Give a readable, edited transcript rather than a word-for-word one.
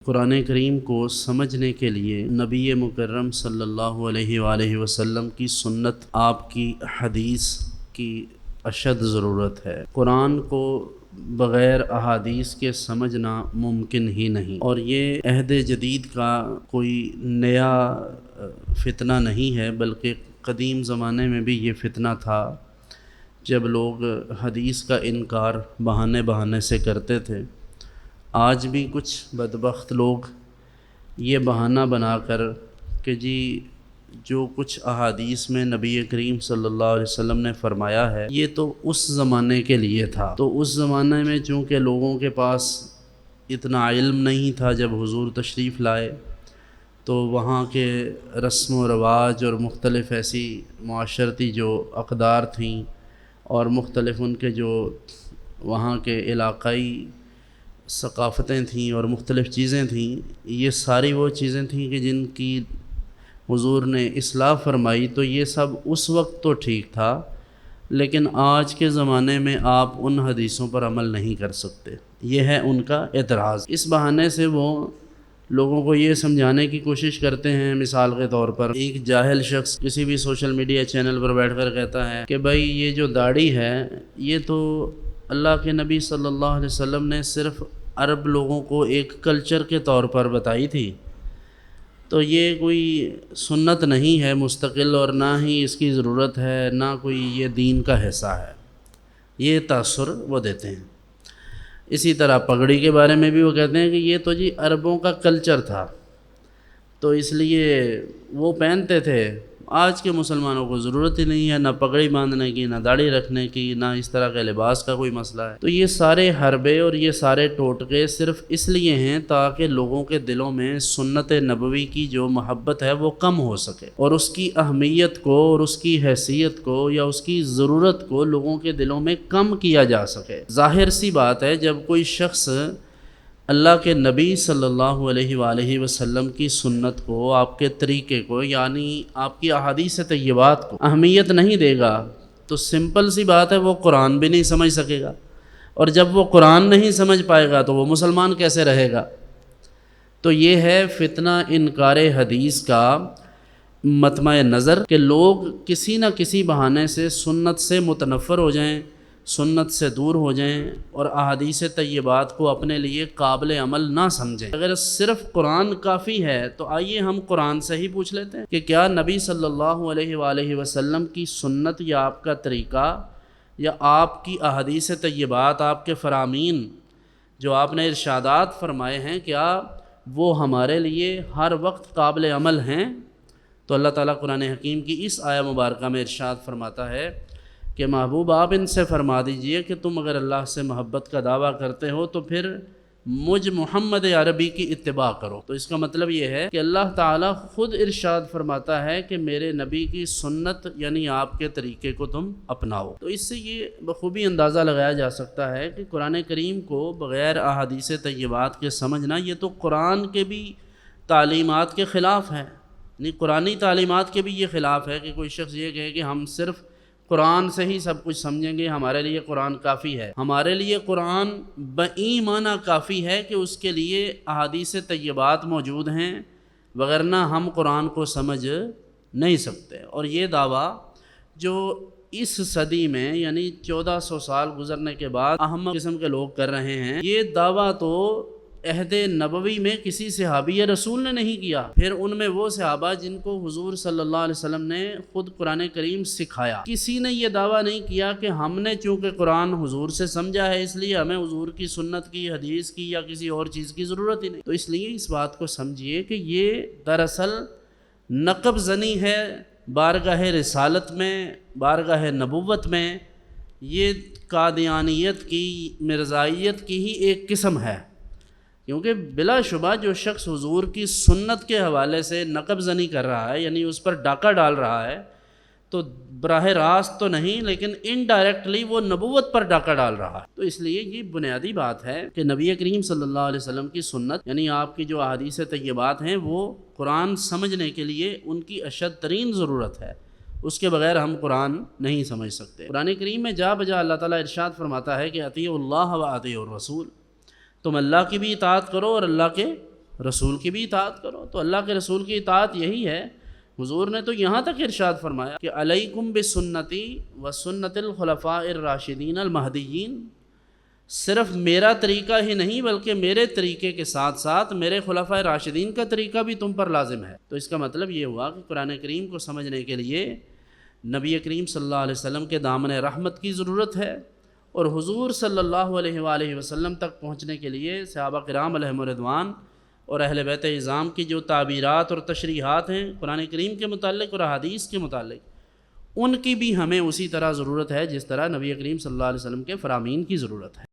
قرآن کریم کو سمجھنے کے لیے نبی مکرم صلی اللہ علیہ وآلہ وسلم کی سنت، آپ کی حدیث کی اشد ضرورت ہے۔ قرآن کو بغیر احادیث کے سمجھنا ممکن ہی نہیں، اور یہ عہد جدید کا کوئی نیا فتنہ نہیں ہے، بلکہ قدیم زمانے میں بھی یہ فتنہ تھا جب لوگ حدیث کا انکار بہانے سے کرتے تھے۔ آج بھی کچھ بدبخت لوگ یہ بہانہ بنا کر کہ جی جو کچھ احادیث میں نبی کریم صلی اللہ علیہ وسلم نے فرمایا ہے یہ تو اس زمانے کے لیے تھا، تو اس زمانے میں چونکہ لوگوں کے پاس اتنا علم نہیں تھا، جب حضور تشریف لائے تو وہاں کے رسم و رواج اور مختلف ایسی معاشرتی جو اقدار تھیں اور مختلف ان کے جو وہاں کے علاقائی ثقافتیں تھیں اور مختلف چیزیں تھیں، یہ ساری وہ چیزیں تھیں کہ جن کی حضور نے اصلاح فرمائی، تو یہ سب اس وقت تو ٹھیک تھا، لیکن آج کے زمانے میں آپ ان حدیثوں پر عمل نہیں کر سکتے، یہ ہے ان کا اعتراض۔ اس بہانے سے وہ لوگوں کو یہ سمجھانے کی کوشش کرتے ہیں، مثال کے طور پر ایک جاہل شخص کسی بھی سوشل میڈیا چینل پر بیٹھ کر کہتا ہے کہ بھائی یہ جو داڑھی ہے یہ تو اللہ کے نبی صلی اللہ علیہ وسلم نے صرف عرب لوگوں کو ایک کلچر کے طور پر بتائی تھی، تو یہ کوئی سنت نہیں ہے مستقل، اور نہ ہی اس کی ضرورت ہے، نہ کوئی یہ دین کا حصہ ہے، یہ تاثر وہ دیتے ہیں۔ اسی طرح پگڑی کے بارے میں بھی وہ کہتے ہیں کہ یہ تو جی عربوں کا کلچر تھا، تو اس لیے وہ پہنتے تھے، آج کے مسلمانوں کو ضرورت ہی نہیں ہے نہ پگڑی باندھنے کی، نہ داڑھی رکھنے کی، نہ اس طرح کے لباس کا کوئی مسئلہ ہے۔ تو یہ سارے حربے اور یہ سارے ٹوٹکے صرف اس لیے ہیں تاکہ لوگوں کے دلوں میں سنت نبوی کی جو محبت ہے وہ کم ہو سکے، اور اس کی اہمیت کو اور اس کی حیثیت کو یا اس کی ضرورت کو لوگوں کے دلوں میں کم کیا جا سکے۔ ظاہر سی بات ہے، جب کوئی شخص اللہ کے نبی صلی اللہ علیہ وآلہ وسلم کی سنت کو، آپ کے طریقے کو، یعنی آپ کی احادیث طیبات کو اہمیت نہیں دے گا تو سمپل سی بات ہے وہ قرآن بھی نہیں سمجھ سکے گا، اور جب وہ قرآن نہیں سمجھ پائے گا تو وہ مسلمان کیسے رہے گا؟ تو یہ ہے فتنہ انکار حدیث کا مطمع نظر کہ لوگ کسی نہ کسی بہانے سے سنت سے متنفر ہو جائیں، سنت سے دور ہو جائیں، اور احادیث طیبات کو اپنے لیے قابل عمل نہ سمجھیں۔ اگر صرف قرآن کافی ہے تو آئیے ہم قرآن سے ہی پوچھ لیتے ہیں کہ کیا نبی صلی اللہ علیہ وآلہ وسلم کی سنت یا آپ کا طریقہ یا آپ کی احادیث طیبات، آپ کے فرامین جو آپ نے ارشادات فرمائے ہیں، کیا وہ ہمارے لیے ہر وقت قابل عمل ہیں؟ تو اللہ تعالیٰ قرآن حکیم کی اس آیہ مبارکہ میں ارشاد فرماتا ہے کہ محبوب آپ ان سے فرما دیجئے کہ تم اگر اللہ سے محبت کا دعویٰ کرتے ہو تو پھر مجھ محمد عربی کی اتباع کرو۔ تو اس کا مطلب یہ ہے کہ اللہ تعالیٰ خود ارشاد فرماتا ہے کہ میرے نبی کی سنت یعنی آپ کے طریقے کو تم اپناؤ۔ تو اس سے یہ بخوبی اندازہ لگایا جا سکتا ہے کہ قرآن کریم کو بغیر احادیث طیبات کے سمجھنا یہ تو قرآن کے بھی تعلیمات کے خلاف ہے، یعنی قرآنی تعلیمات کے بھی یہ خلاف ہے کہ کوئی شخص یہ کہے کہ ہم صرف قرآن سے ہی سب کچھ سمجھیں گے، ہمارے لیے قرآن کافی ہے۔ ہمارے لیے قرآن بئی معنی کافی ہے کہ اس کے لیے احادیث طیبات موجود ہیں، وگرنہ ہم قرآن کو سمجھ نہیں سکتے۔ اور یہ دعویٰ جو اس صدی میں یعنی 1400 سال گزرنے کے بعد احمق قسم کے لوگ کر رہے ہیں، یہ دعویٰ تو عہد نبوی میں کسی صحابی رسول نے نہیں کیا، پھر ان میں وہ صحابہ جن کو حضور صلی اللہ علیہ وسلم نے خود قرآن کریم سکھایا، کسی نے یہ دعویٰ نہیں کیا کہ ہم نے چونکہ قرآن حضور سے سمجھا ہے اس لیے ہمیں حضور کی سنت کی، حدیث کی یا کسی اور چیز کی ضرورت ہی نہیں۔ تو اس لیے اس بات کو سمجھیے کہ یہ دراصل نقب زنی ہے بارگاہ رسالت میں، بارگاہ نبوت میں، یہ قادیانیت کی، مرزائیت کی ہی ایک قسم ہے، کیونکہ بلا شبہ جو شخص حضور کی سنت کے حوالے سے نقب زنی کر رہا ہے، یعنی اس پر ڈاکہ ڈال رہا ہے، تو براہ راست تو نہیں لیکن انڈائریکٹلی وہ نبوت پر ڈاکہ ڈال رہا ہے۔ تو اس لیے یہ بنیادی بات ہے کہ نبی کریم صلی اللہ علیہ وسلم کی سنت یعنی آپ کی جو احادیث طیبات ہیں وہ قرآن سمجھنے کے لیے ان کی اشد ترین ضرورت ہے، اس کے بغیر ہم قرآن نہیں سمجھ سکتے۔ قرآن کریم میں جا بجا اللہ تعالیٰ ارشاد فرماتا ہے کہ اطیعوا اللہ و اطیعوا الرسول، تم اللہ کی بھی اطاعت کرو اور اللہ کے رسول کی بھی اطاعت کرو۔ تو اللہ کے رسول کی اطاعت یہی ہے۔ حضور نے تو یہاں تک ارشاد فرمایا کہ علیکم بسنتی و سنت الخلفاء الراشدین المہدیین، صرف میرا طریقہ ہی نہیں بلکہ میرے طریقے کے ساتھ ساتھ میرے خلفاء راشدین کا طریقہ بھی تم پر لازم ہے۔ تو اس کا مطلب یہ ہوا کہ قرآن کریم کو سمجھنے کے لیے نبی کریم صلی اللہ علیہ وسلم کے دامن رحمت کی ضرورت ہے، اور حضور صلی اللہ علیہ وآلہ وسلم تک پہنچنے کے لیے صحابہ کرام علیہم رضوان اور اہل بیت اعظام کی جو تعبیرات اور تشریحات ہیں قرآن کریم کے متعلق اور احادیث کے متعلق، ان کی بھی ہمیں اسی طرح ضرورت ہے جس طرح نبی کریم صلی اللہ علیہ وسلم کے فرامین کی ضرورت ہے۔